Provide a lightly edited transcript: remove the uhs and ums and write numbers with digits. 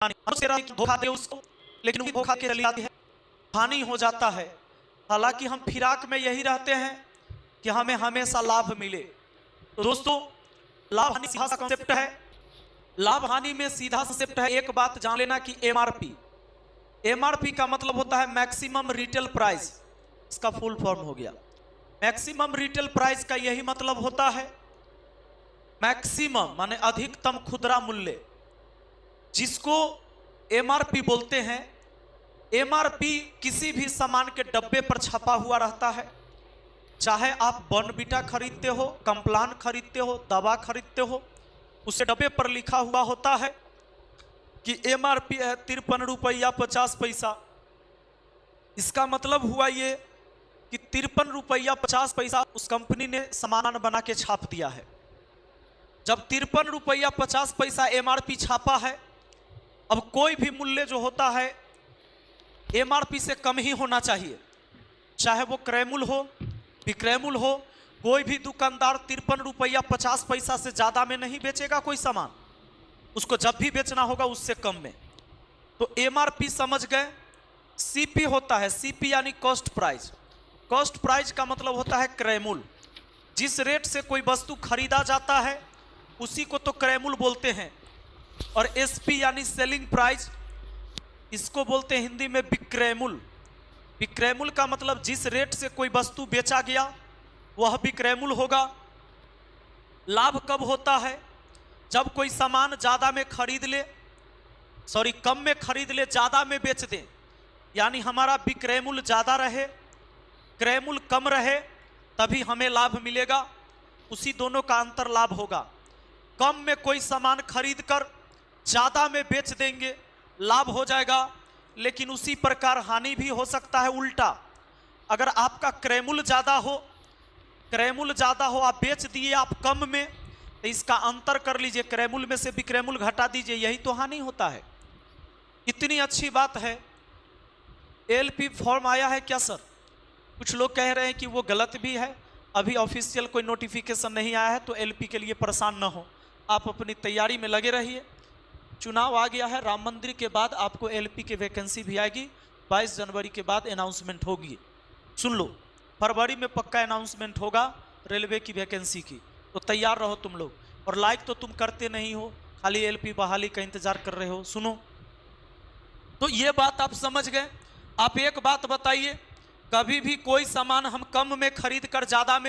धोखा दे उसको, लेकिन वो धोखा के चली जाती है, हानि हो जाता है। हालांकि हम फिराक में यही रहते हैं कि हमें हमेशा लाभ मिले। तो दोस्तों, लाभ हानि सीधा कॉन्सेप्ट है। लाभ हानि में सीधा कॉन्सेप्ट है। एक बात जान लेना कि एमआरपी, एमआरपी का मतलब होता है मैक्सिमम रिटेल प्राइस, इसका फुल फॉर्म हो गया। मैक्सिमम रिटेल प्राइस का यही मतलब होता है, मैक्सिमम माने अधिकतम खुदरा मूल्य, जिसको एमआरपी बोलते हैं। एमआरपी किसी भी सामान के डब्बे पर छपा हुआ रहता है, चाहे आप बॉर्नविटा खरीदते हो, कॉम्प्लान खरीदते हो, दवा खरीदते हो, उसे डब्बे पर लिखा हुआ होता है कि एमआरपी है 53 रुपया 50 पैसा। इसका मतलब हुआ ये कि 53 रुपया 50 पैसा उस कंपनी ने सामान बना के छाप दिया है। जब 53 रुपया 50 पैसा एमआरपी छापा है, अब कोई भी मूल्य जो होता है एमआरपी से कम ही होना चाहिए, चाहे वो क्रयमूल्य हो, विक्रयमूल्य हो। कोई भी दुकानदार 53 रुपया 50 पैसा से ज्यादा में नहीं बेचेगा कोई सामान, उसको जब भी बेचना होगा उससे कम में। तो एमआरपी समझ गए। सीपी होता है, सीपी यानी कॉस्ट प्राइस। कॉस्ट प्राइस का मतलब होता है क्रयमूल्य। जिस रेट से कोई वस्तु खरीदा जाता है उसी को तो क्रयमूल्य बोलते हैं। और एसपी यानी सेलिंग प्राइस, इसको बोलते हैं हिंदी में विक्रयमूल्य। विक्रयमूल्य का मतलब जिस रेट से कोई वस्तु बेचा गया वह विक्रयमूल्य होगा। लाभ कब होता है? जब कोई सामान ज्यादा में खरीद ले, कम में खरीद ले, ज्यादा में बेच दे, यानी हमारा विक्रयमूल्य ज्यादा रहे, क्रयमूल्य कम रहे, तभी हमें लाभ मिलेगा। उसी दोनों का अंतर लाभ होगा। कम में कोई सामान खरीद कर ज्यादा में बेच देंगे, लाभ हो जाएगा, लेकिन उसी प्रकार हानि भी हो सकता है उल्टा। अगर आपका क्रयमूल्य ज्यादा हो, आप बेच दिए आप कम में, तो इसका अंतर कर लीजिए, क्रयमूल्य में से विक्रयमूल्य घटा दीजिए, यही तो हानि होता है। इतनी अच्छी बात है। एलपी फॉर्म आया है क्या सर? कुछ लोग कह रहे हैं कि वो गलत भी है, अभी ऑफिशियल कोई नोटिफिकेशन नहीं आया है, तो एलपी के लिए परेशान न हो, आप अपनी तैयारी में लगे रहिए। चुनाव आ गया है, राम मंदिर के बाद आपको एलपी की वैकेंसी भी आएगी। 22 जनवरी के बाद अनाउंसमेंट होगी, सुन लो, फरवरी में पक्का अनाउंसमेंट होगा रेलवे की वैकेंसी की, तो तैयार रहो तुम लोग। और लाइक तो तुम करते नहीं हो, खाली एलपी बहाली का इंतजार कर रहे हो। सुनो, तो ये बात आप समझ गए। आप एक बात बताइए, कभी भी कोई सामान हम कम में खरीद कर ज्यादा में